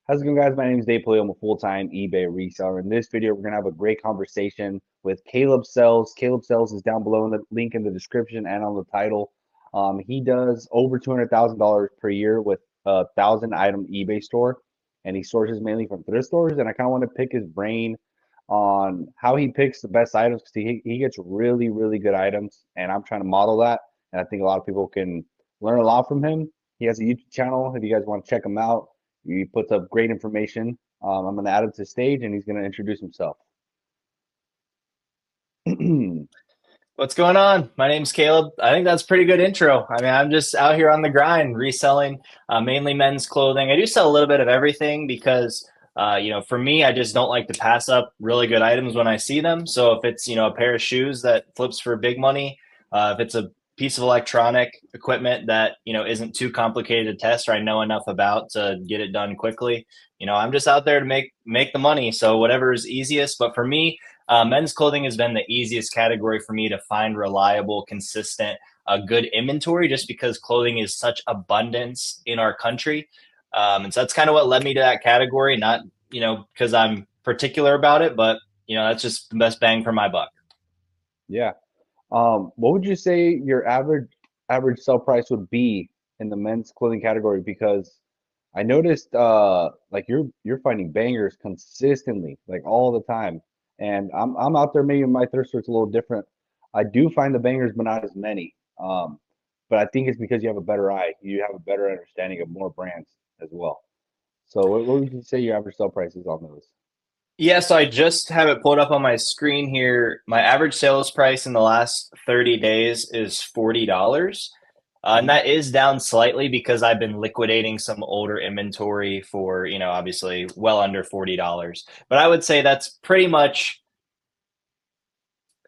How's it going, guys? My name is Dave Polio. I'm a full-time eBay reseller. In this video, we're going to have a great conversation with Caleb Sells. Caleb Sells is down below in the link in the description and on the title. He does over $200,000 per year with a 1,000-item eBay store, and he sources mainly from thrift stores. And I kind of want to pick his brain on how he picks the best items because he gets really, really good items, and I'm trying to model that. And I think a lot of people can learn a lot from him. He has a YouTube channel if you guys want to check him out. He puts up great information. I'm going to add him to the stage, and he's going to introduce himself. What's going on? My name's Caleb. I think that's a pretty good intro. I mean, I'm just out here on the grind, reselling mainly men's clothing. I do sell a little bit of everything because, for me, I just don't like to pass up really good items when I see them. So if it's, a pair of shoes that flips for big money, if it's a piece of electronic equipment that, isn't too complicated to test or I know enough about to get it done quickly, I'm just out there to make the money. So whatever is easiest. But for me, men's clothing has been the easiest category for me to find reliable, consistent, good inventory just because clothing is such abundance in our country. And so that's kind of what led me to that category, not, because I'm particular about it, but, that's just the best bang for my buck. Yeah. What would you say your average sell price would be in the men's clothing category? Because I noticed like you're finding bangers consistently, like all the time. And I'm out there, maybe my thrift store's a little different. I do find the bangers, but not as many. But I think it's because you have a better eye. You have a better understanding of more brands as well. So what would you say your average sell price is on those? Yeah, so I just have it pulled up on my screen here. My average sales price in the last 30 days is $40. And Mhm. that is down slightly because I've been liquidating some older inventory for, obviously well under $40. But I would say that's pretty much,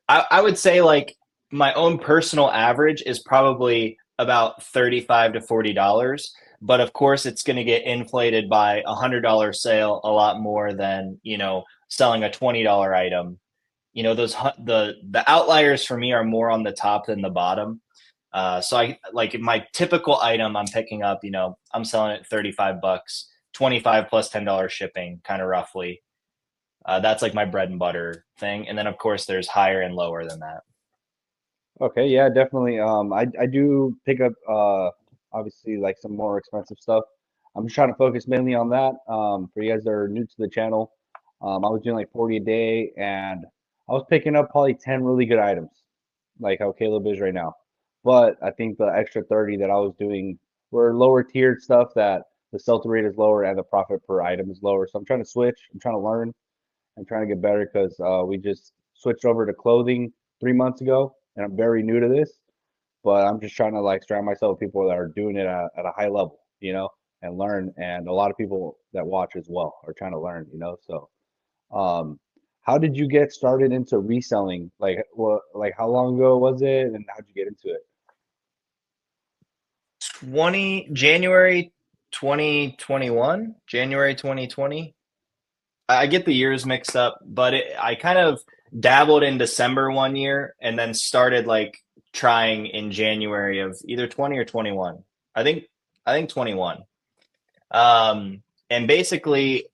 I would say like my own personal average is probably about 35 to $40. But of course, it's going to get inflated by $100 sale a lot more than, selling a $20 item. Those the outliers for me are more on the top than the bottom. So I like my typical item I'm picking up, I'm selling it 35 bucks, 25 plus $10 shipping, kind of roughly. That's like my bread and butter thing. And then of course there's higher and lower than that. Okay, yeah, definitely. I do pick up obviously like some more expensive stuff. I'm just trying to focus mainly on that. For you guys that are new to the channel, I was doing like 40 a day, and I was picking up probably 10 really good items, like how Caleb is right now. But I think the extra 30 that I was doing were lower tiered stuff that the sell-through rate is lower and the profit per item is lower. So I'm trying to switch. I'm trying to learn. I'm trying to get better because we just switched over to clothing 3 months ago, and I'm very new to this. But I'm just trying to like surround myself with people that are doing it at a high level, and learn. And a lot of people that watch as well are trying to learn. So, um, how did you get started into reselling? Like, what, like how long ago was it, and how'd you get into it? January 2021, January 2020. I get the years mixed up, but I kind of dabbled in December one year and then started like trying in January of either 20 or 21. I think I think 21. And basically,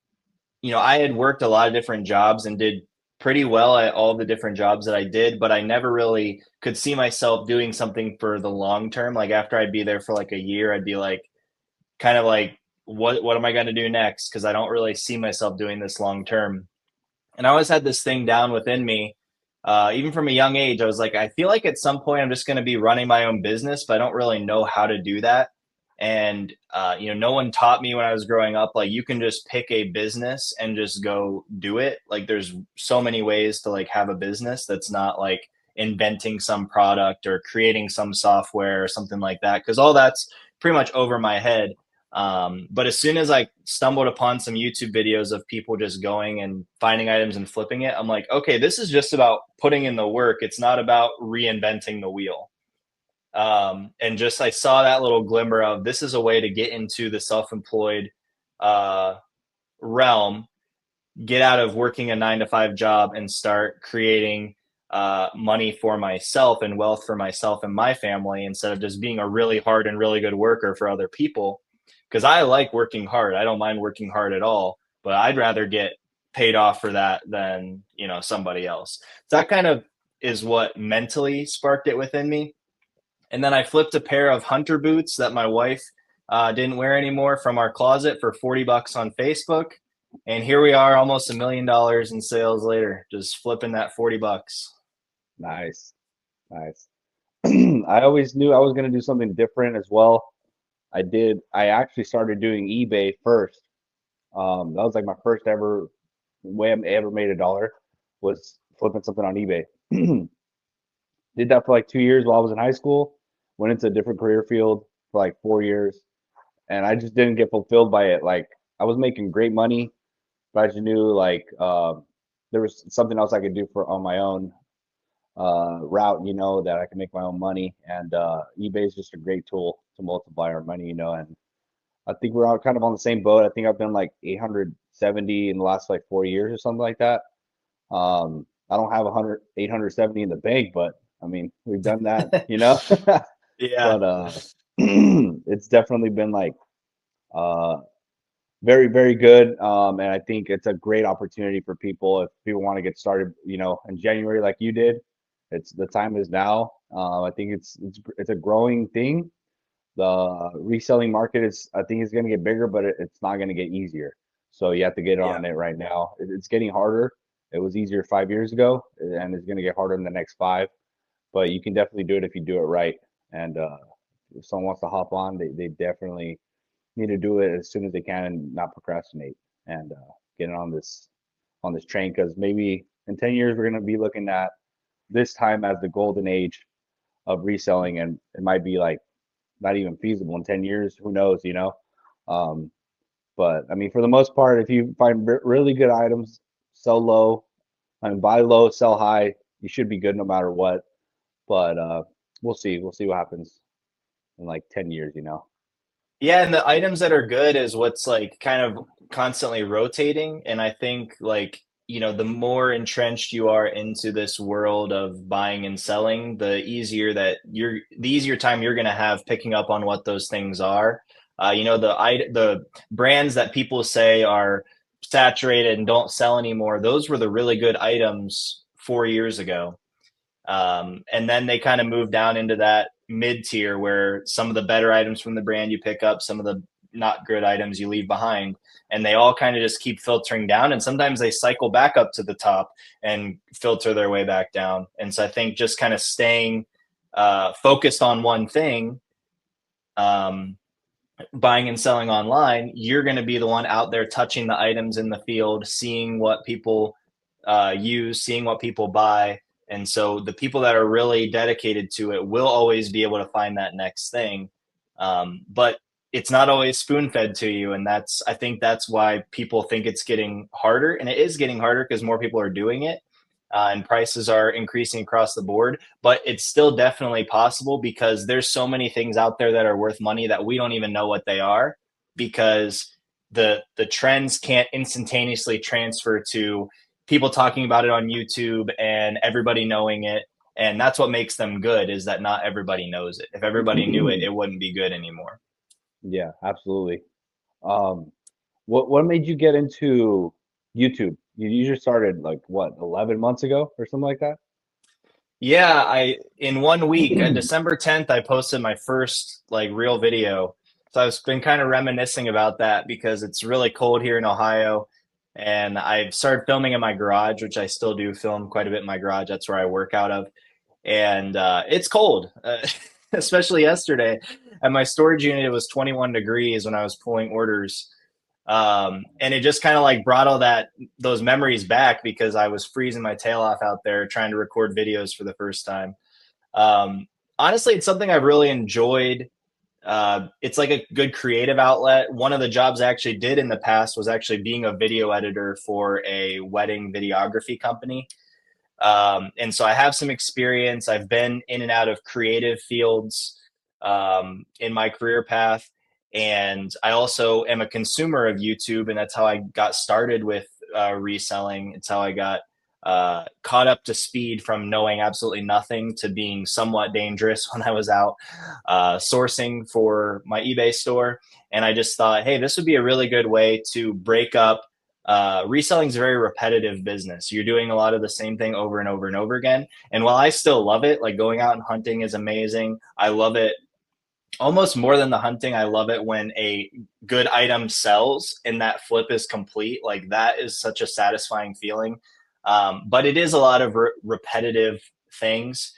I had worked a lot of different jobs and did pretty well at all the different jobs that I did, but I never really could see myself doing something for the long term. Like after I'd be there for like a year, I'd be like kind of like what am I going to do next? Because I don't really see myself doing this long term. And I always had this thing down within me. Even from a young age, I was like, I feel like at some point I'm just going to be running my own business, but I don't really know how to do that. And no one taught me when I was growing up, like you can just pick a business and just go do it. Like there's so many ways to like have a business that's not like inventing some product or creating some software or something like that, because all that's pretty much over my head. But as soon as I stumbled upon some YouTube videos of people just going and finding items and flipping it, I'm like, okay, this is just about putting in the work. It's not about reinventing the wheel. And just I saw that little glimmer of this is a way to get into the self-employed uh, realm, get out of working a 9 to 5 job and start creating money for myself and wealth for myself and my family instead of just being a really hard and really good worker for other people. because I like working hard. I don't mind working hard at all, but I'd rather get paid off for that than, you know, somebody else. So that kind of is what mentally sparked it within me. And then I flipped a pair of hunter boots that my wife didn't wear anymore from our closet for 40 bucks on Facebook. And here we are almost $1 million in sales later, just flipping that 40 bucks. Nice, nice. I always knew I was going to do something different as well. I actually started doing eBay first. That was like my first ever way I ever made a dollar was flipping something on eBay. Did that for like 2 years while I was in high school. Went into a different career field for like 4 years, and I just didn't get fulfilled by it. Like I was making great money, but I just knew like there was something else I could do for on my own route, that I can make my own money. And eBay is just a great tool to multiply our money, and I think we're all kind of on the same boat. I think I've been like 870 in the last like 4 years or something like that. I don't have 870 in the bank, but I mean, we've done that. Yeah. But it's definitely been like uh, very, very good. And I think it's a great opportunity for people if people want to get started, in January like you did. It's the time is now. I think it's a growing thing. The reselling market is, I think, is going to get bigger, but it's not going to get easier. So you have to get Yeah. on it right now. It's getting harder. It was easier 5 years ago, and it's going to get harder in the next five. But you can definitely do it if you do it right. And if someone wants to hop on, they definitely need to do it as soon as they can and not procrastinate and get on this train because maybe in 10 years we're going to be looking at this time as the golden age of reselling, and it might be like not even feasible in 10 years. Who knows? Um, but I mean, for the most part, if you find really good items, sell low, I mean, buy low, sell high, you should be good no matter what. But we'll see. We'll see what happens in like 10 years. Yeah, and the items that are good is what's like kind of constantly rotating. And I think like, you know, the more entrenched you are into this world of buying and selling, the easier time you're going to have picking up on what those things are. You know, the brands that people say are saturated and don't sell anymore, those were the really good items 4 years ago. And then they kind of move down into that mid tier where some of the better items from the brand you pick up, some of the not good items you leave behind. And they all kind of just keep filtering down. And sometimes they cycle back up to the top and filter their way back down. And so I think just kind of staying focused on one thing, um, buying and selling online, you're going to be the one out there touching the items in the field, seeing what people use, seeing what people buy. And so the people that are really dedicated to it will always be able to find that next thing. But it's not always spoon fed to you. And I think that's why people think it's getting harder. And it is getting harder because more people are doing it. And prices are increasing across the board, but it's still definitely possible because there's so many things out there that are worth money that we don't even know what they are because the trends can't instantaneously transfer to people talking about it on YouTube and everybody knowing it. And that's what makes them good is that not everybody knows it. If everybody knew it, it wouldn't be good anymore. Yeah, absolutely. Um, what made you get into YouTube? You just started like what, 11 months ago or something like that? Yeah, I in 1 week, December 10th, I posted my first like real video. So I've been kind of reminiscing about that because it's really cold here in Ohio. And I've started filming in my garage, which I still do film quite a bit in my garage. That's where I work out of. And it's cold, especially yesterday. At my storage unit, it was 21 degrees when I was pulling orders. And it just kind of like brought those memories back because I was freezing my tail off out there trying to record videos for the first time. Um, Honestly, it's something I've really enjoyed. It's like a good creative outlet. One of the jobs I actually did in the past was actually being a video editor for a wedding videography company. And so I have some experience. I've been in and out of creative fields in my career path. And I also am a consumer of YouTube, and that's how I got started with reselling. It's how I got caught up to speed from knowing absolutely nothing to being somewhat dangerous when I was out sourcing for my eBay store. And I just thought, hey, this would be a really good way to break up. Reselling is a very repetitive business. You're doing a lot of the same thing over and over and over again. And while I still love it, like going out and hunting is amazing. I love it almost more than the hunting. I love it when a good item sells and that flip is complete. Like that is such a satisfying feeling. But it is a lot of repetitive things.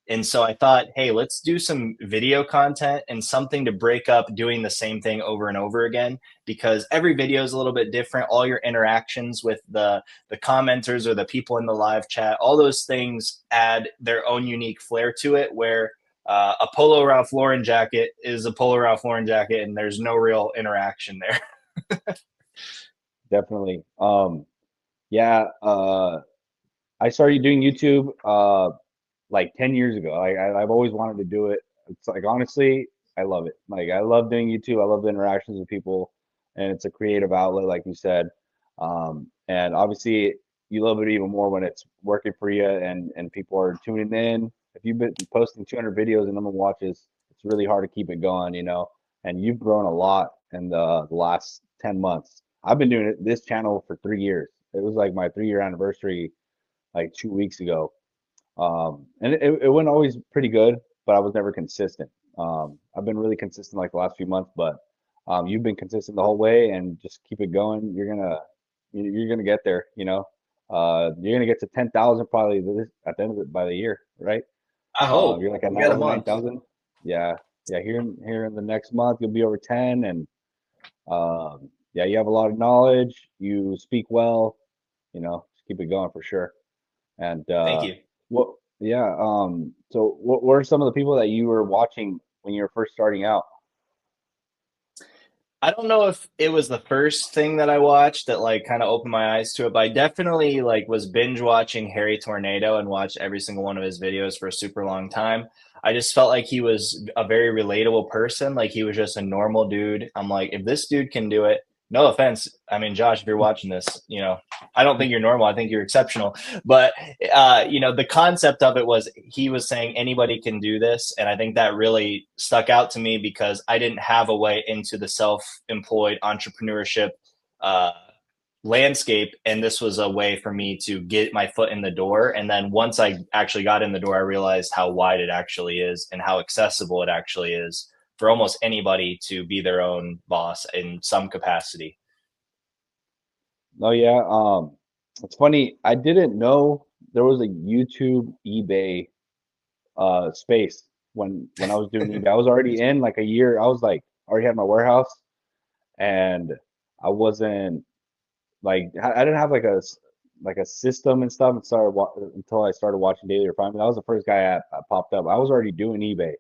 And so I thought, hey, let's do some video content and something to break up doing the same thing over and over again, because every video is a little bit different. All your interactions with the commenters or the people in the live chat, all those things add their own unique flair to it, where a Polo Ralph Lauren jacket is a Polo Ralph Lauren jacket, and there's no real interaction there. Definitely. Yeah, I started doing YouTube like 10 years ago. I've always wanted to do it. It's like, honestly, I love it. Like, I love doing YouTube. I love the interactions with people, and it's a creative outlet, like you said. And obviously, you love it even more when it's working for you and people are tuning in. If you've been posting 200 videos and no one watches, it's really hard to keep it going, you know. And you've grown a lot in the last 10 months. I've been doing this channel for 3 years. It was like my 3 year anniversary like 2 weeks ago. And it went always pretty good, but I was never consistent. I've been really consistent like the last few months, but you've been consistent the whole way, and just keep it going. You're gonna get there, you know. You're gonna get to 10,000 probably at the end of it by the year, right? I hope You're like at we got a over month. 9,000. Yeah, yeah. Here in the next month, you'll be over 10, and yeah, you have a lot of knowledge. You speak well, you know. Just keep it going for sure. And Thank you. yeah, so what were some of the people that you were watching when you were first starting out? I don't know if it was the first thing that I watched that like kind of opened my eyes to it, but I definitely like was binge watching Harry Tornado and watched every single one of his videos for a super long time. I just felt like he was a very relatable person. Like he was just a normal dude. I'm like, if this dude can do it, no offense. I mean, Josh, if you're watching this, you know, I don't think you're normal. I think you're exceptional. But you know, the concept of it was he was saying anybody can do this, and I think that really stuck out to me because I didn't have a way into the self-employed entrepreneurship uh, landscape, and this was a way for me to get my foot in the door. And then once I actually got in the door, I realized how wide it actually is and how accessible it actually is for almost anybody to be their own boss in some capacity. Oh yeah, it's funny. I didn't know there was a YouTube eBay space when I was doing eBay. I was already in like a year. I was like already had my warehouse, and I wasn't like I didn't have like a system and stuff and until I started watching Daily Refinement. That was the first guy that popped up. I was already doing eBay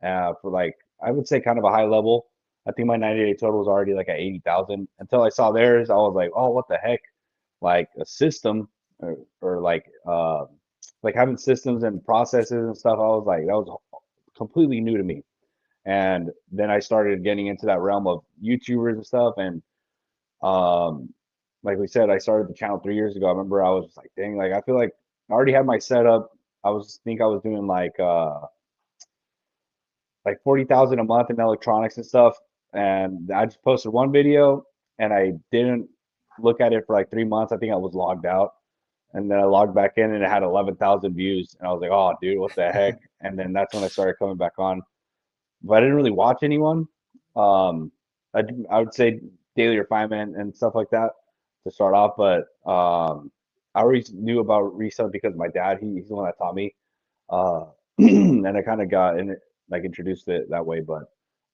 for like I would say kind of a high level. I think my 90-day total was already like at 80,000. Until I saw theirs, I was like, oh, what the heck? Like a system or like having systems and processes and stuff. I was like, that was completely new to me. And then I started getting into that realm of YouTubers and stuff. And um, like we said, I started the channel 3 years ago. I remember I was just like, dang, like I feel like I already had my setup. I was doing like 40,000 a month in electronics and stuff. And I just posted one video and I didn't look at it for like 3 months. I think I was logged out. And then I logged back in and it had 11,000 views. And I was like, oh, dude, what the heck? And then that's when I started coming back on. But I didn't really watch anyone. Um, I would say Daily Refinement and stuff like that to start off. But I already knew about reselling because my dad, he's the one that taught me. Uh, and I kind of got in it, like introduced it that way. But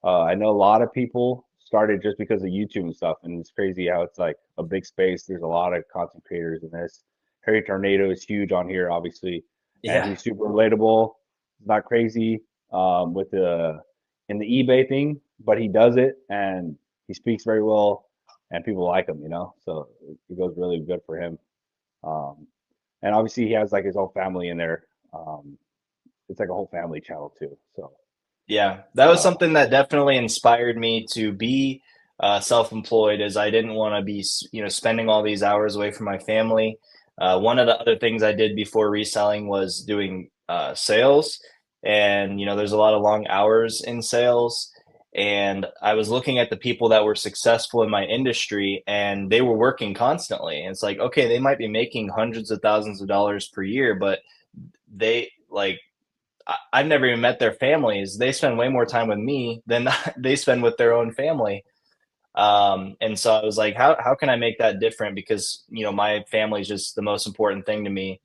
I know a lot of people started just because of YouTube and stuff, and it's crazy how it's like a big space. There's a lot of content creators in this. Harry Tornado is huge on here, obviously, and Yeah. he's super relatable. He's not crazy with the in the eBay thing, but he does it and he speaks very well, and people like him, you know. So it goes really good for him. Um, and obviously, he has like his whole family in there. It's like a whole family channel too. So, Yeah, that was uh, something that definitely inspired me to be self-employed, as I didn't want to be, you know, spending all these hours away from my family. One of the other things I did before reselling was doing sales, and you know, there's a lot of long hours in sales, And I was looking at the people that were successful in my industry, and they were working constantly. And it's like, okay, they might be making hundreds of thousands of dollars per year, but they like I've never even met their families. They spend way more time with me than they spend with their own family. And so I was like, how can I make that different? Because, my family is just the most important thing to me.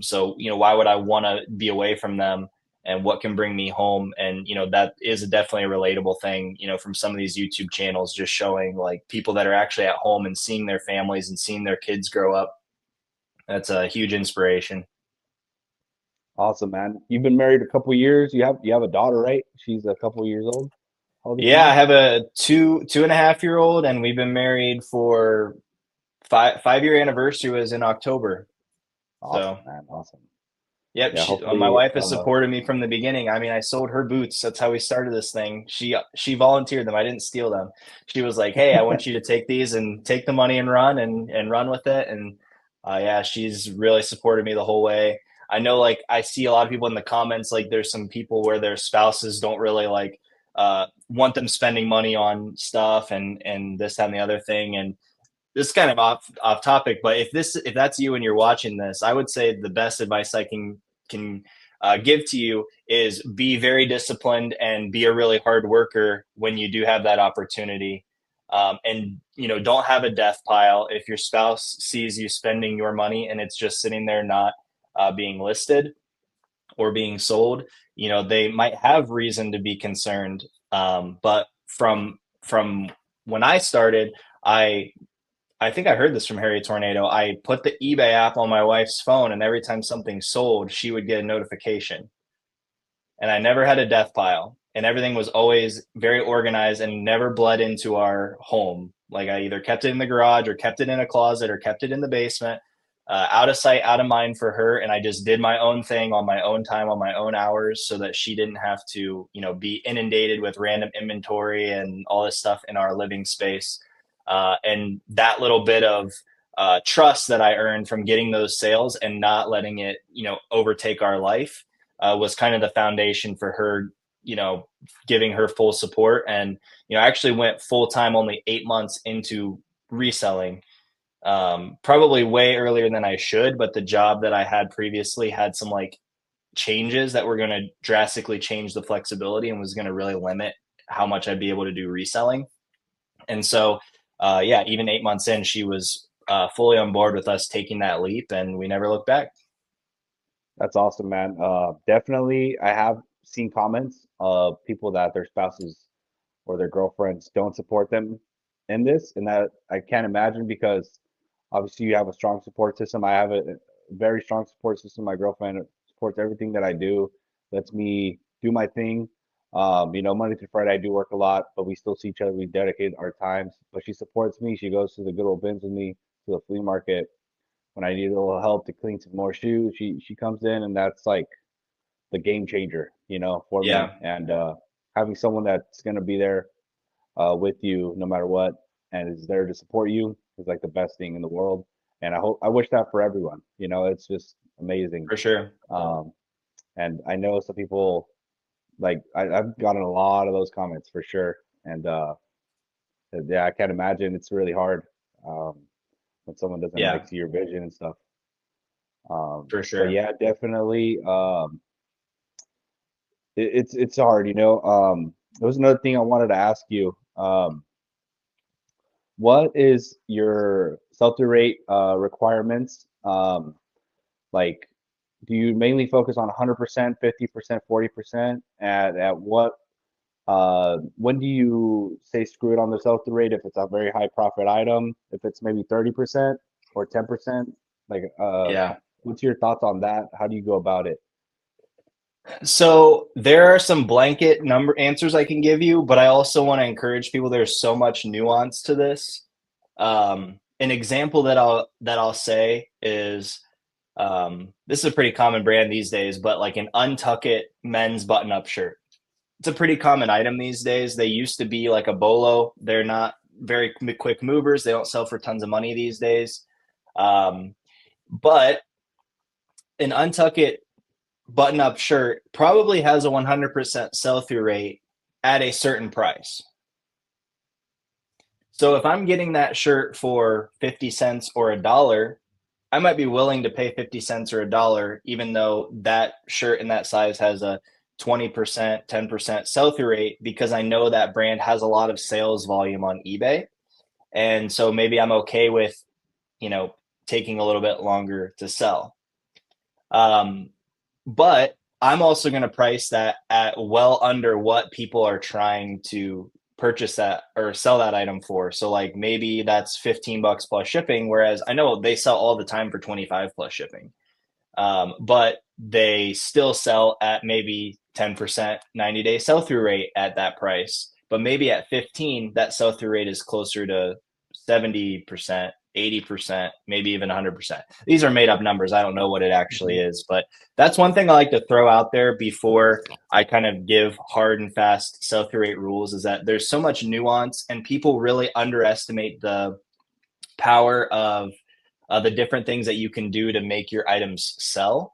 So, why would I want to be away from them, and what can bring me home? And, that is definitely a relatable thing, from some of these YouTube channels, just showing like people that are actually at home and seeing their families and seeing their kids grow up. That's a huge inspiration. Awesome, man. You've been married a couple years. You have a daughter, right? She's a couple years old. How old is she Yeah, I now? have a two and a half year old, and we've been married for five-year anniversary was in October. Awesome, So, man. Awesome. yep, Yeah, my hopefully, wife has supported me from the beginning. I mean, I sold her boots. That's how we started this thing. She volunteered them. I didn't steal them. She was like, "Hey, I want you to take these and take the money and run and run with it." And yeah, she's really supported me the whole way. I know, like, I see a lot of people in the comments, like, there's some people where their spouses don't really like want them spending money on stuff and this, that, and the other thing. And this is kind of off topic, but if that's you and you're watching this, I would say the best advice I can give to you is be very disciplined and be a really hard worker when you do have that opportunity. And don't have a death pile. If your spouse sees you spending your money and it's just sitting there not being listed or being sold, they might have reason to be concerned. But from when I started, I I think I heard this from Harry Tornado. I put the eBay app on my wife's phone, and every time something sold, she would get a notification. And I never had a death pile, and everything was always very organized and never bled into our home. Like, I either kept it in the garage or kept it in a closet or kept it in the basement, out of sight, out of mind for her. And I just did my own thing on my own time, on my own hours, so that she didn't have to, be inundated with random inventory and all this stuff in our living space. And that little bit of trust that I earned from getting those sales and not letting it, overtake our life, was kind of the foundation for her, giving her full support. And, I actually went full time only 8 months into reselling, probably way earlier than I should. But the job that I had previously had some like changes that were going to drastically change the flexibility and was going to really limit how much I'd be able to do reselling. And so, yeah, even 8 months in, she was fully on board with us taking that leap, and we never looked back. That's awesome, man. Definitely, I have seen comments of people that their spouses or their girlfriends don't support them in this, and that I can't imagine because obviously you have a strong support system. I have a very strong support system. My girlfriend supports everything that I do, lets me do my thing. Monday through Friday I do work a lot, but we still see each other. We dedicate our times, but she supports me. She goes to the good old bins with me, to the flea market when I need a little help to clean some more shoes. She comes in, and that's like the game changer, for me. Yeah, And having someone that's gonna be there with you no matter what and is there to support you is like the best thing in the world. And I wish that for everyone. It's just amazing. for sure. Um, and I know some people like I've gotten a lot of those comments for sure. And yeah, I can't imagine it's really hard um, when someone doesn't like Yeah, see your vision and stuff. for But sure. yeah, definitely. It's hard. There was another thing I wanted to ask you. What is your sell-through rate requirements? Like, do you mainly focus on 100%, 50%, 40%? At what when do you say screw it on the sell-through rate if it's a very high profit item, if it's maybe 30% or 10%? Like, Yeah. what's your thoughts on that? How do you go about it? So there are some blanket number answers I can give you, but I also want to encourage people. There's so much nuance to this. An example that I'll say is, this is a pretty common brand these days, but like an Untuck It men's button-up shirt. It's a pretty common item these days. They used to be like a bolo. They're not very quick movers. They don't sell for tons of money these days. Um, but an Untuck It button up shirt probably has a 100% sell through rate at a certain price. So if I'm getting that shirt for 50 cents or a dollar, I might be willing to pay 50 cents or a dollar, even though that shirt in that size has a 20%, 10% sell through rate, because I know that brand has a lot of sales volume on eBay. And so maybe I'm okay with, you know, taking a little bit longer to sell. Um, but I'm also going to price that at well under what people are trying to purchase that or sell that item for. So like maybe that's 15 bucks plus shipping, whereas I know they sell all the time for 25 plus shipping. But they still sell at maybe 10% 90-day sell through rate at that price. But maybe at 15, that sell through rate is closer to 70%, 80%, maybe even 100%. These are made up numbers. I don't know what it actually Mhm. is, but that's one thing I like to throw out there before I kind of give hard and fast sell through rate rules, is that there's so much nuance and people really underestimate the power of the different things that you can do to make your items sell.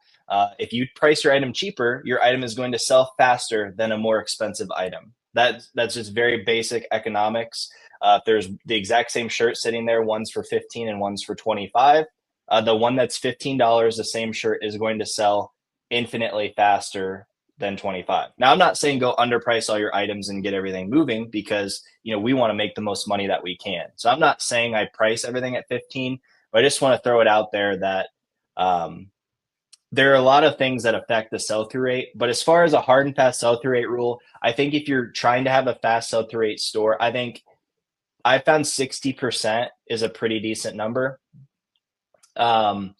If you price your item cheaper, your item is going to sell faster than a more expensive item. That's just very basic economics. If there's the exact same shirt sitting there, one's for 15 and one's for 25. The one that's $15, the same shirt is going to sell infinitely faster than 25. Now, I'm not saying go underprice all your items and get everything moving, because we want to make the most money that we can. So I'm not saying I price everything at 15, but I just want to throw it out there that um, there are a lot of things that affect the sell through rate. But as far as a hard and fast sell through rate rule, I think if you're trying to have a fast sell through rate store, I think I found 60% is a pretty decent number. Um,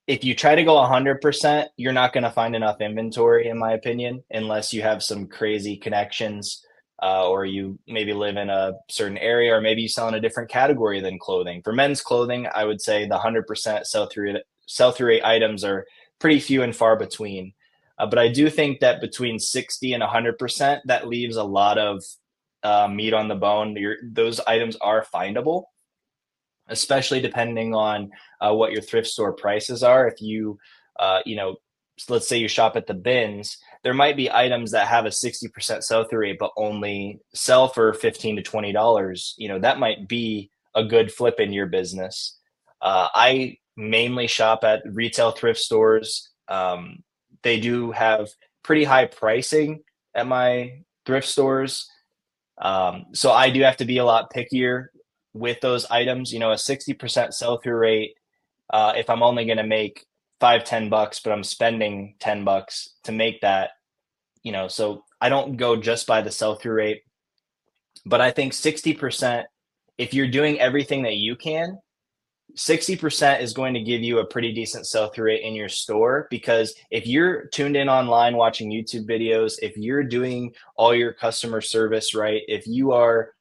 if you try to go 100%, you're not going to find enough inventory, in my opinion, unless you have some crazy connections, or you maybe live in a certain area, or maybe you sell in a different category than clothing. For men's clothing, I would say the 100% sell through rate items are pretty few and far between. But I do think that between 60 and 100%, that leaves a lot of meat on the bone. Those items are findable, especially depending on what your thrift store prices are. If let's say you shop at the bins, there might be items that have a 60% sell through rate, but only sell for $15 to $20. That might be a good flip in your business. I mainly shop at retail thrift stores. They do have pretty high pricing at my thrift stores. So I do have to be a lot pickier with those items. A 60% sell through rate, if I'm only going to make 5-10 bucks, but I'm spending 10 bucks to make that, so I don't go just by the sell through rate. But I think 60%, if you're doing everything that you can, 60% is going to give you a pretty decent sell through rate in your store. Because if you're tuned in online watching YouTube videos, if you're doing all your customer service right, if you are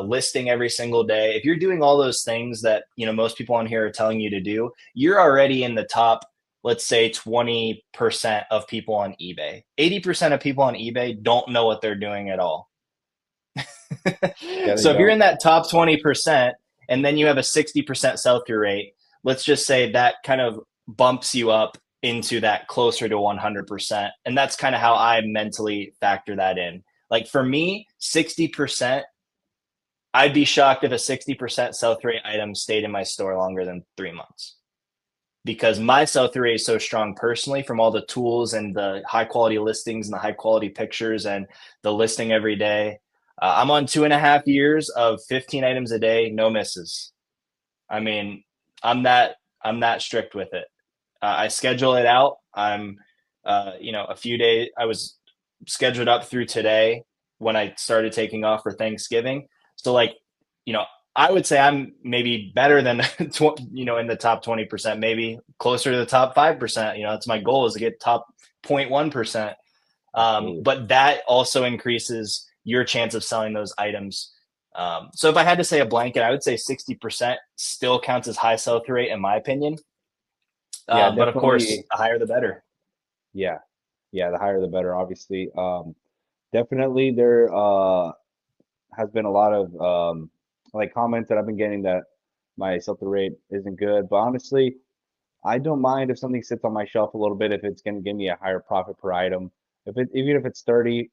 listing every single day, if you're doing all those things that most people on here are telling you to do, you're already in the top, let's say 20% of people on eBay. 80% of people on eBay don't know what they're doing at all. Yeah, they So if you're don't. in that top 20% and then you have a 60% sell through rate, let's just say that kind of bumps you up into that closer to 100%. And that's kind of how I mentally factor that in. Like for me, 60%, I'd be shocked if a 60% sell through rate item stayed in my store longer than 3 months, because my sell through rate is so strong personally, from all the tools and the high quality listings and the high quality pictures and the listing every day. I'm on 2.5 years of 15 items a day, no misses. I mean, I'm that I'm that strict with it. I schedule it out. A few days. I was scheduled up through today when I started taking off for Thanksgiving. So like, you know, I would say I'm maybe better than, in the top 20%, maybe closer to the top 5%. That's my goal, is to get top 0.1%. Absolutely. But that also increases your chance of selling those items. So if I had to say a blanket, I would say 60% still counts as high sell through rate, in my opinion. Yeah, But of course, definitely. the higher the better. Yeah, yeah. The higher the better, obviously. Definitely there has been a lot of like comments that I've been getting that my sell-through rate isn't good. But honestly, I don't mind if something sits on my shelf a little bit if it's going to give me a higher profit per item. Even if it's 30.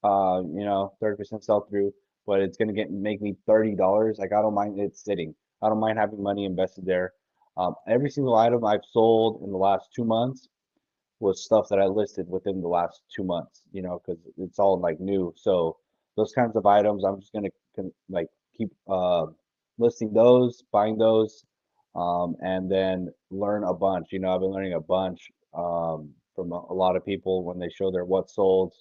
30% sell through, but it's gonna make me $30. Like I don't mind it sitting. I don't mind having money invested there. Every single item I've sold in the last 2 months was stuff that I listed within the last 2 months, because it's all like new. So those kinds of items, I'm just gonna like keep listing those, buying those, and then learn a bunch. I've been learning a bunch from a lot of people when they show their what sold.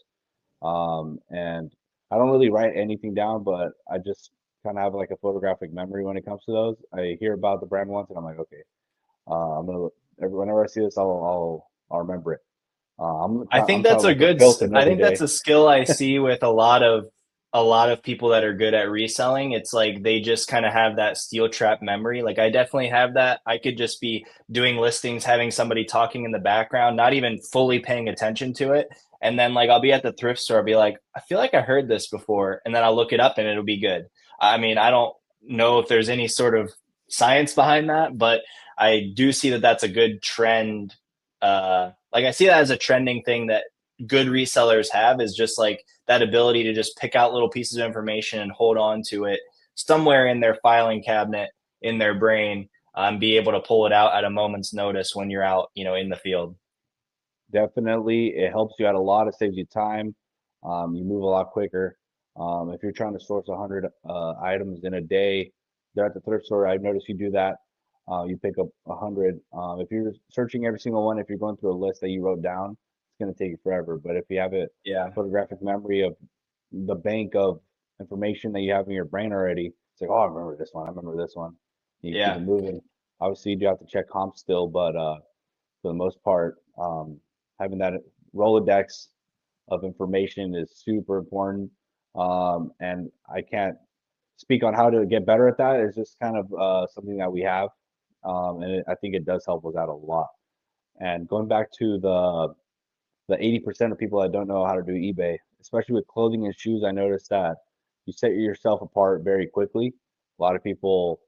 And I don't really write anything down, but I just kind of have like a photographic memory when it comes to those. I hear about the brand once, and I'm like, okay, I'm gonna whenever I see this, I'll remember it. I think I'm that's trying to a look at good, Hilton I every think that's day. a skill I see with a lot of people that are good at reselling. It's like they just kind of have that steel trap memory. Like I definitely have that. I could just be doing listings, having somebody talking in the background, not even fully paying attention to it. And then like I'll be at the thrift store, I'll be like, I feel like I heard this before, and then I'll look it up and it'll be good. I mean, I don't know if there's any sort of science behind that, but I do see that that's a good trend. Like I see that as a trending thing that good resellers have, is just like that ability to just pick out little pieces of information and hold on to it somewhere in their filing cabinet in their brain, be able to pull it out at a moment's notice when you're out, in the field. Definitely, it helps you out a lot. It saves you time. You move a lot quicker. If you're trying to source 100 items in a day, there at the thrift store, I've noticed you do that. You pick up 100. If you're searching every single one, if you're going through a list that you wrote down, it's going to take you forever. But if you have it Yeah. photographic memory of the bank of information that you have in your brain already, it's like, oh, I remember this one. I remember this one. You keep it Yeah. moving. Obviously, you do have to check comps still, but for the most part, having that Rolodex of information is super important. And I can't speak on how to get better at that. It's just kind of something that we have. I think it does help us out a lot. And going back to the 80% of people that don't know how to do eBay, especially with clothing and shoes, I noticed that you set yourself apart very quickly. A lot of people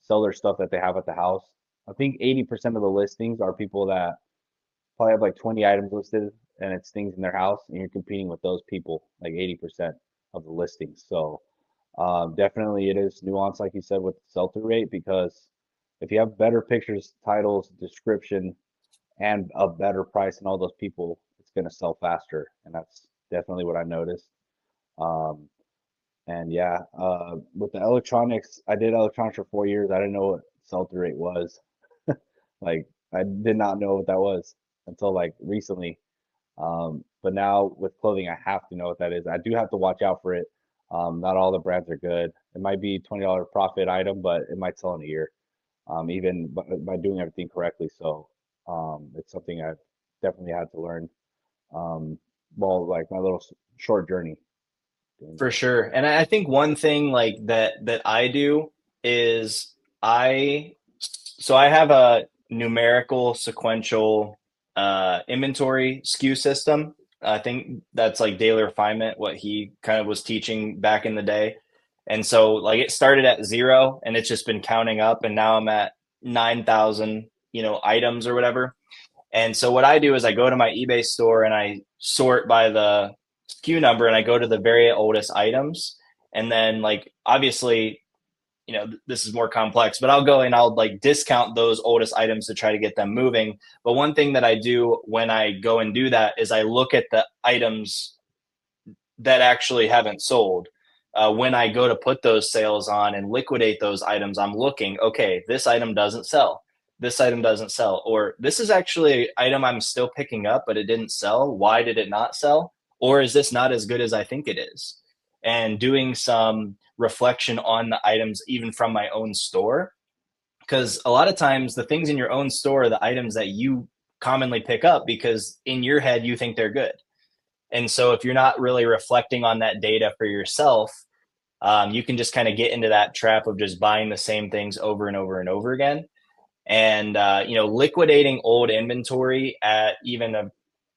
sell their stuff that they have at the house. I think 80% of the listings are people that probably have like 20 items listed and it's things in their house, and you're competing with those people like 80% of the listings. So definitely it is nuanced, like you said, with the sell-through rate, because if you have better pictures, titles, description, and a better price than all those people, it's going to sell faster. And that's definitely what I noticed. Um, and yeah, with the electronics, I did electronics for 4 years. I didn't know what sell-through rate was. Like I did not know what that was until like recently. But now with clothing, I have to know what that is. I do have to watch out for it. Not all the brands are good. It might be $20 profit item, but it might sell in a year, even by doing everything correctly. So it's something I've definitely had to learn. Um, well, like my little short journey doing For that. sure. And I think one thing like that I do is I have a numerical sequential inventory SKU system. I think that's like daily refinement, what he kind of was teaching back in the day. And so like it started at zero and it's just been counting up, and now I'm at 9,000, items or whatever. And so what I do is I go to my eBay store and I sort by the SKU number, and I go to the very oldest items. And then like obviously, this is more complex, but I'll go and I'll like discount those oldest items to try to get them moving. But one thing that I do when I go and do that is I look at the items that actually haven't sold. When I go to put those sales on and liquidate those items, I'm looking, okay, this item doesn't sell. This item doesn't sell. Or this is actually an item I'm still picking up, but it didn't sell. Why did it not sell? Or is this not as good as I think it is? And doing some reflection on the items, even from my own store. Because a lot of times the things in your own store are the items that you commonly pick up because in your head you think they're good. And so if you're not really reflecting on that data for yourself, you can just kind of get into that trap of just buying the same things over and over and over again. And, liquidating old inventory at even a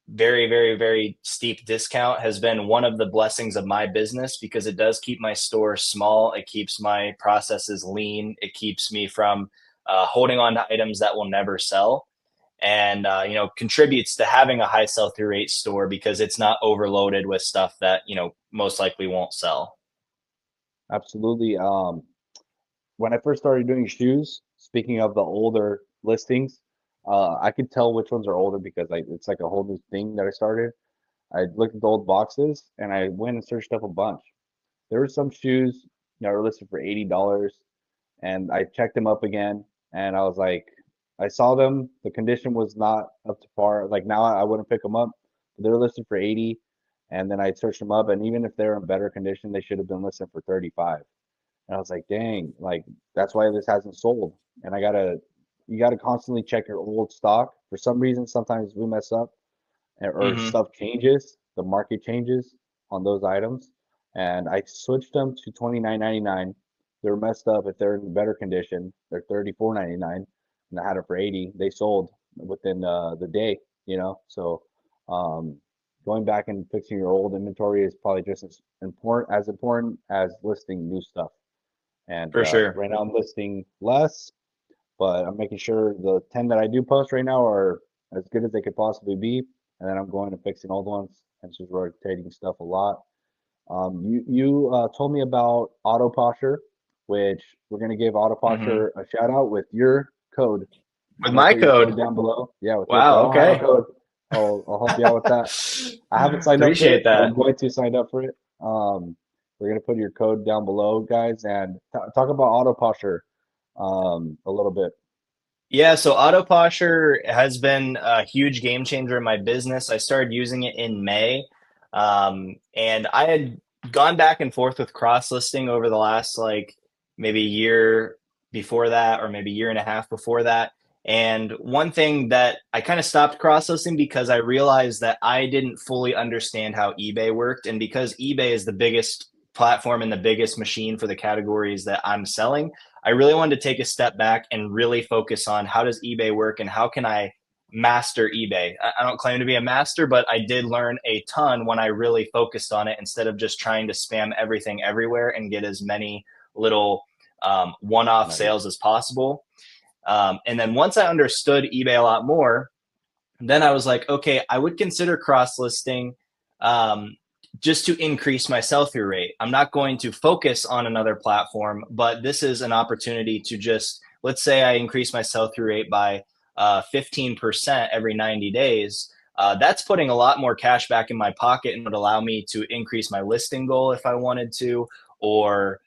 very, very, very steep discount has been one of the blessings of my business, because it does keep my store small. It keeps my processes lean. It keeps me from holding on to items that will never sell. and contributes to having a high sell-through rate store because it's not overloaded with stuff that most likely won't sell. Absolutely. When I first started doing shoes, speaking of the older listings, I could tell which ones are older because it's like a whole new thing that I started. I looked at the old boxes and I went and searched up a bunch. There were some shoes that were listed for $80, and I checked them up again, and I was like, I saw them. The condition was not up to par. Like now, I wouldn't pick them up. But they were listed for 80, and then I searched them up, and even if they're in better condition, they should have been listed for 35. And I was like, dang, like that's why this hasn't sold. And you gotta constantly check your old stock. For some reason, sometimes we mess up or Hmm. stuff changes, the market changes on those items. And I switched them to 29.99. They're messed up. If they're in better condition, they're 34.99. And I had it for 80. They sold within the day, you know. So um, going back and fixing your old inventory is probably just as important as listing new stuff. And For sure. right now I'm listing less, but I'm making sure the 10 that I do post right now are as good as they could possibly be. And then I'm going and fixing old ones and just rotating stuff a lot. You told me about Auto Posture, which we're gonna give Auto Hmm. Posture a shout out with your code. With I'm gonna my put your code code. down below. Yeah, with your code. I Wow. don't have a Okay. code. I'll help you out with that. I haven't signed up for it, Appreciate but I'm that. going to sign up for it. We're gonna put your code down below, guys, and talk about Auto Posture a little bit. Yeah, so auto posture has been a huge game changer in my business. I started using it in May, and I had gone back and forth with cross listing over the last like maybe year before that, or maybe year and a half before that. And one thing that I kind of stopped cross listing because I realized that I didn't fully understand how eBay worked, and because eBay is the biggest platform and the biggest machine for the categories that I'm selling. I really wanted to take a step back and really focus on how does eBay work and how can I master eBay. I don't claim to be a master, but I did learn a ton when I really focused on it instead of just trying to spam everything everywhere and get as many little one-off sales Nice. as possible. And then once I understood eBay a lot more, then I was like, okay, I would consider cross listing just to increase my sell through rate. I'm not going to focus on another platform, but this is an opportunity to just, let's say I increase my sell through rate by 15% every 90 days. That's putting a lot more cash back in my pocket and would allow me to increase my listing goal if I wanted to, or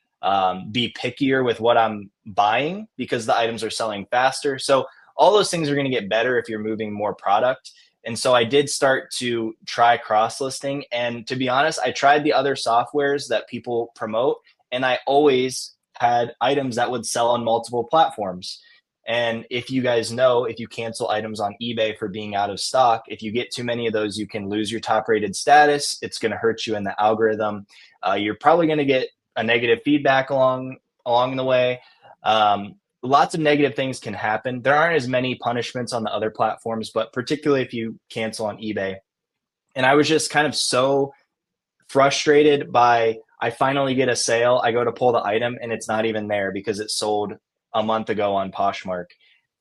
be pickier with what I'm buying because the items are selling faster. So all those things are going to get better if you're moving more product. And so I did start to try cross listing. And to be honest, I tried the other softwares that people promote, and I always had items that would sell on multiple platforms. And if you guys know, if you cancel items on eBay for being out of stock, if you get too many of those, you can lose your top rated status. It's going to hurt you in the algorithm. You're probably going to get a negative feedback along the way. Lots of negative things can happen. There aren't as many punishments on the other platforms, but particularly if you cancel on eBay. And I was just kind of so frustrated by I finally get a sale, I go to pull the item and it's not even there because it sold a month ago on Poshmark.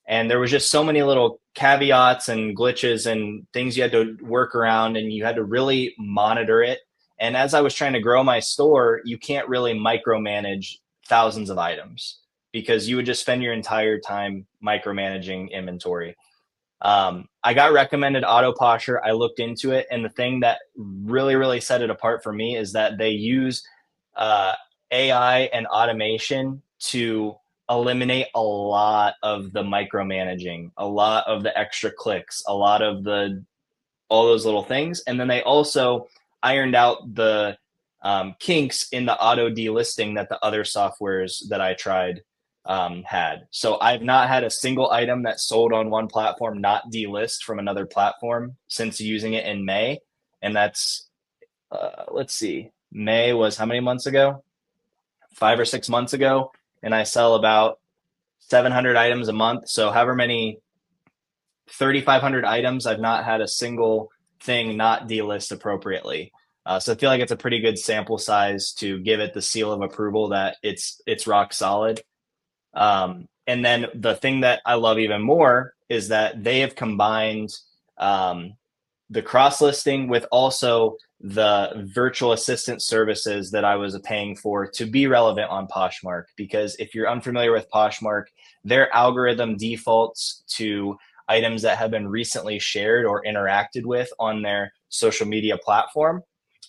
And there was just so many little caveats and glitches and things you had to work around, and you had to really monitor it. And as I was trying to grow my store, you can't really micromanage thousands of items because you would just spend your entire time micromanaging inventory. I got recommended Auto Posture. I looked into it, and the thing that really, really set it apart for me is that they use uh, AI and automation to eliminate a lot of the micromanaging, a lot of the extra clicks, a lot of the all those little things, and then they also ironed out the kinks in the auto delisting that the other softwares that I tried had. So I've not had a single item that sold on one platform not delist from another platform since using it in May, and that's let's see, May was how many months ago? 5 or 6 months ago, and I sell about 700 items a month. So however many 3,500 items, I've not had a single thing not delist appropriately. So I feel like it's a pretty good sample size to give it the seal of approval that it's rock solid. And then the thing that I love even more is that they have combined um, the cross listing with also the virtual assistant services that I was paying for to be relevant on Poshmark. Because if you're unfamiliar with Poshmark, their algorithm defaults to items that have been recently shared or interacted with on their social media platform,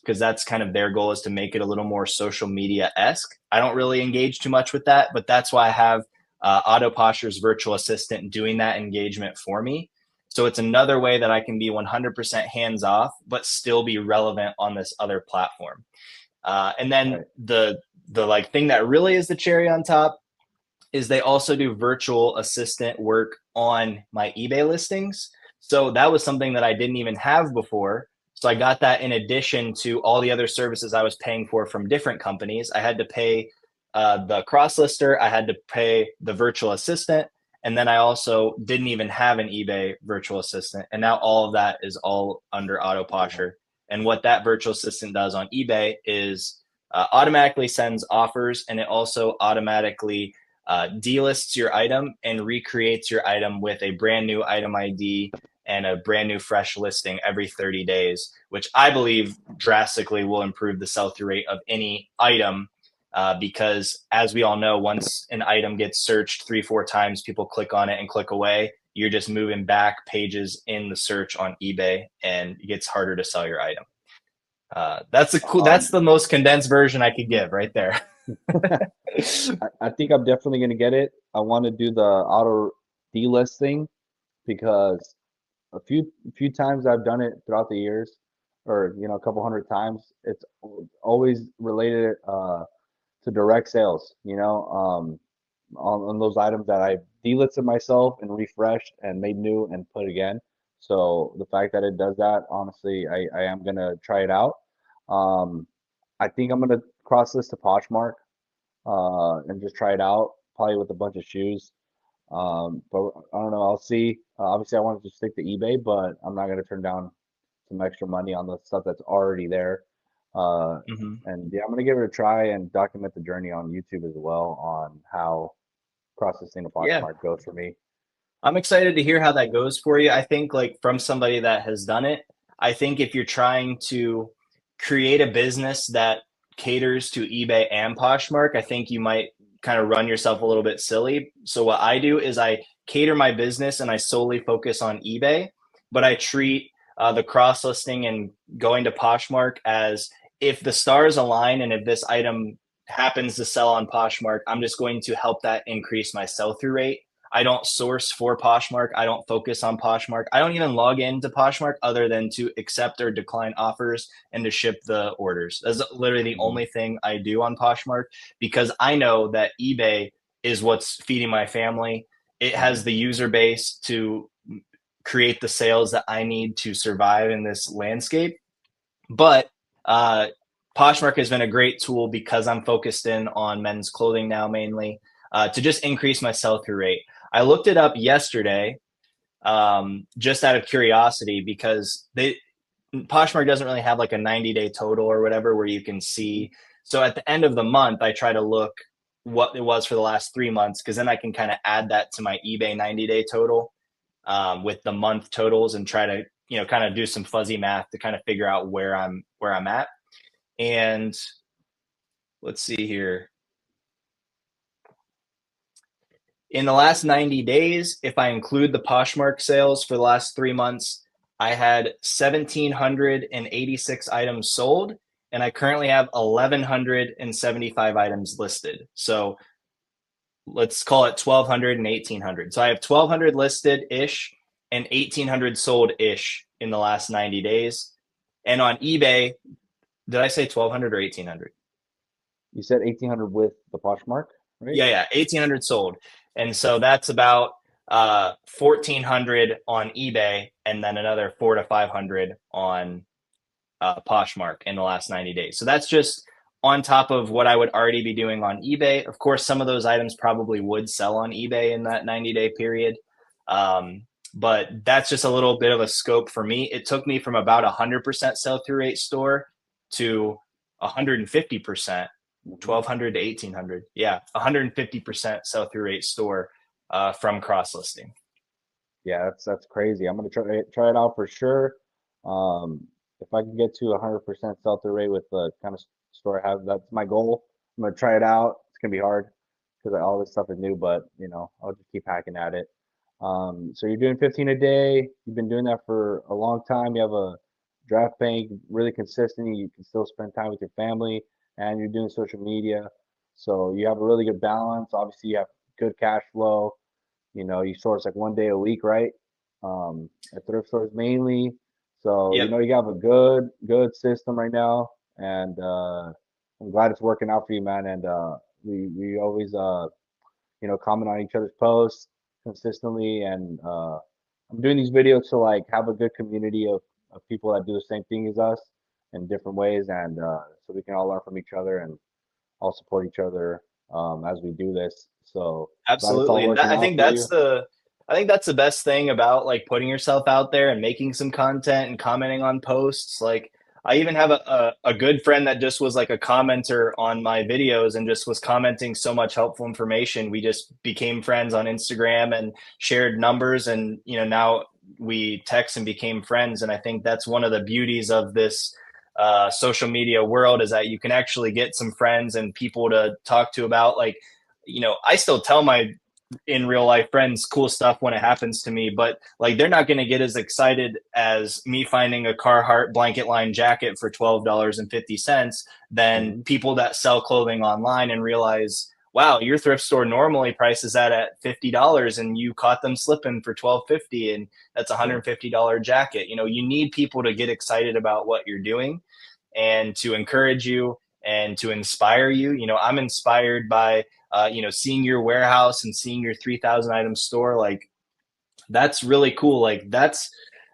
because that's kind of their goal, is to make it a little more social media-esque. I don't really engage too much with that, but that's why I have Auto Posture's virtual assistant doing that engagement for me. So it's another way that I can be 100% hands off, but still be relevant on this other platform. And then Right. the like thing that really is the cherry on top is they also do virtual assistant work on my eBay listings. So that was something that I didn't even have before. So I got that in addition to all the other services I was paying for from different companies. I had to pay the cross lister, I had to pay the virtual assistant, and then I also didn't even have an eBay virtual assistant. And now all of that is all under Auto Uh-huh. Posture. And what that virtual assistant does on eBay is automatically sends offers, and it also automatically delists your item and recreates your item with a brand new item ID and a brand new fresh listing every 30 days, which I believe drastically will improve the sell through rate of any item. Because as we all know, once an item gets searched 3, 4 times, people click on it and click away. You're just moving back pages in the search on eBay, and it gets harder to sell your item. That's a cool. That's Um, the most condensed version I could give right there. I think I'm definitely gonna get it. I want to do the auto delisting because a few times I've done it throughout the years, or a couple hundred times. It's always related to direct sales. On those items that I delisted myself and refreshed and made new and put again. So the fact that it does that, honestly, I am gonna try it out. Um, I think I'm gonna cross this to Poshmark and just try it out, probably with a bunch of shoes. But I don't know. I'll see. Obviously, I want to just stick to eBay, but I'm not gonna turn down some extra money on the stuff that's already there. Uh, Mhm. and yeah, I'm gonna give it a try and document the journey on YouTube as well on how processing a Yeah. Poshmark goes for me. I'm excited to hear how that goes for you. I think, like, from somebody that has done it, I think if you're trying to create a business that caters to eBay and Poshmark, I think you might kind of run yourself a little bit silly. So what I do is I cater my business and I solely focus on eBay, but I treat the cross listing and going to Poshmark as, if the stars align and if this item happens to sell on Poshmark, I'm just going to help that increase my sell through rate. I don't source for Poshmark. I don't focus on Poshmark. I don't even log into Poshmark other than to accept or decline offers and to ship the orders. That's literally the Hmm. only thing I do on Poshmark, because I know that eBay is what's feeding my family. It has Hmm. the user base to create the sales that I need to survive in this landscape. But uh, Poshmark has been a great tool because I'm focused in on men's clothing now mainly, to just increase my sell through rate. I looked it up yesterday, just out of curiosity, because Poshmark doesn't really have like a 90-day total or whatever where you can see. So at the end of the month, I try to look what it was for the last 3 months, because then I can kind of add that to my eBay 90-day total, with the month totals, and try to kind of do some fuzzy math to kind of figure out where I'm at. And let's see here. In the last 90 days, if I include the Poshmark sales for the last 3 months, I had 1,786 items sold, and I currently have 1,175 items listed. So let's call it 1,200 and 1,800. So I have 1,200 listed ish and 1,800 sold ish in the last 90 days. And on eBay, did I say 1,200 or 1,800? You said 1800 with the Poshmark, right? Yeah, 1,800 sold. And so that's about 1,400 on eBay, and then another 400 to 500 on Poshmark in the last 90 days. So that's just on top of what I would already be doing on eBay. Of course, some of those items probably would sell on eBay in that 90-day period. Um, but that's just a little bit of a scope for me. It took me from about 100% sell through rate store to 150%, Hmm. 1,200 to 1,800. Yeah, 150% sell through rate store, from cross listing. Yeah, that's crazy. I'm gonna try it out for sure. If I can get to 100% sell-through rate with the kind of store I have, that's my goal. I'm gonna try it out. It's gonna be hard because all this stuff is new, but I'll just keep hacking at it. So you're doing 15 a day. You've been doing that for a long time. You have a draft bank, really consistent. You can still spend time with your family, and you're doing social media. So you have a really good balance. Obviously, you have good cash flow. You source like 1 day a week, right? At thrift stores mainly. So, Yep. you have a good system right now, and I'm glad it's working out for you, man. And we always comment on each other's posts consistently, and I'm doing these videos to like have a good community of people that do the same thing as us in different ways, and so we can all learn from each other and all support each other as we do this. So glad it's all Absolutely. And working I out think for you. that's the best thing about like putting yourself out there and making some content and commenting on posts. Like I even have a good friend that just was like a commenter on my videos and just was commenting so much helpful information. We just became friends on Instagram and shared numbers, and now we text and became friends. And I think that's one of the beauties of this social media world, is that you can actually get some friends and people to talk to about, like, I still tell my in real life friends cool stuff when it happens to me, but like they're not going to get as excited as me finding a Carhartt blanket line jacket for $12.50 than Hmm. people that sell clothing online and realize, wow, your thrift store normally prices that at $50 and you caught them slipping for $12.50, and that's a Yeah. $150 jacket. You need people to get excited about what you're doing and to encourage you and to inspire you. I'm inspired by seeing your warehouse and seeing your 3,000 item store. Like that's really cool. Like that's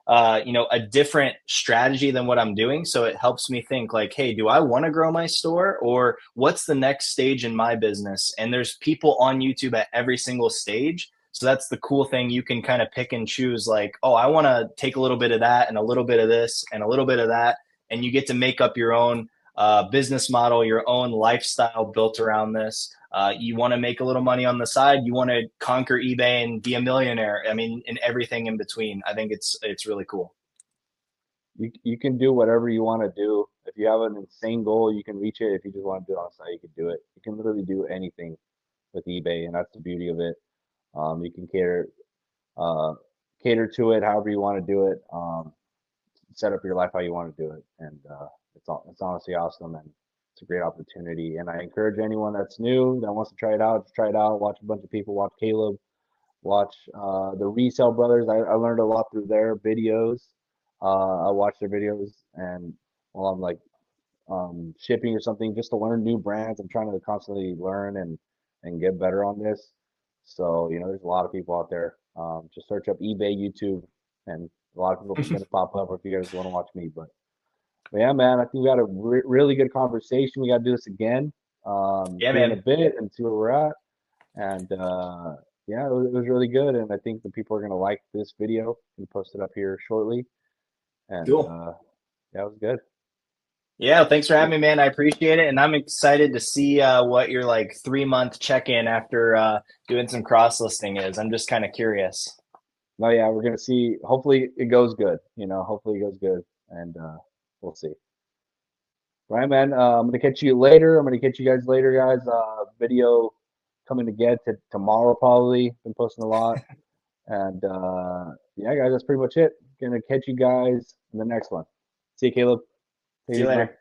a different strategy than what I'm doing. So it helps me think like, hey, do I want to grow my store, or what's the next stage in my business? And there's people on YouTube at every single stage. So that's the cool thing. You can kind of pick and choose like, oh, I want to take a little bit of that and a little bit of this and a little bit of that. And you get to make up your own business model, your own lifestyle built around this. You want to make a little money on the side. You want to conquer eBay and be a millionaire. I mean, and everything in between. I think it's really cool. You can do whatever you want to do. If you have an insane goal, you can reach it. If you just want to do it on site, you can do it. You can literally do anything with eBay, and that's the beauty of it. You can uh, cater to it however you want to do it. Set up your life how you want to do it, and it's honestly awesome, and it's a great opportunity. And I encourage anyone that's new that wants to try it out, to try it out. Watch a bunch of people. Watch Caleb. Watch the Resale Brothers. I learned a lot through their videos. I watch their videos, and while I'm like shipping or something, just to learn new brands. I'm trying to constantly learn and get better on this. So there's a lot of people out there. Just search up eBay, YouTube, and a lot of people are gonna pop up if you guys want to watch me. But yeah, man, I think we had a really good conversation. We got to do this again Yeah, here in a man. bit and see where we're at. And yeah, it was really good. And I think the people are going to like this video. We post it up here shortly. And Cool. yeah, it was good. Yeah, thanks for having Cool. me, man. I appreciate it, and I'm excited to see what your like 3 month check in after doing some cross listing is. I'm just kind of curious. No, yeah, we're going to see. Hopefully it goes good. Hopefully it goes good. And we'll see. Right, man. I'm going to catch you later. I'm going to catch you guys later, guys. Video coming to get to tomorrow, probably. Been posting a lot. And yeah, guys, that's pretty much it. Gonna catch you guys in the next one. See you, Caleb. Take See it you easy, man. later.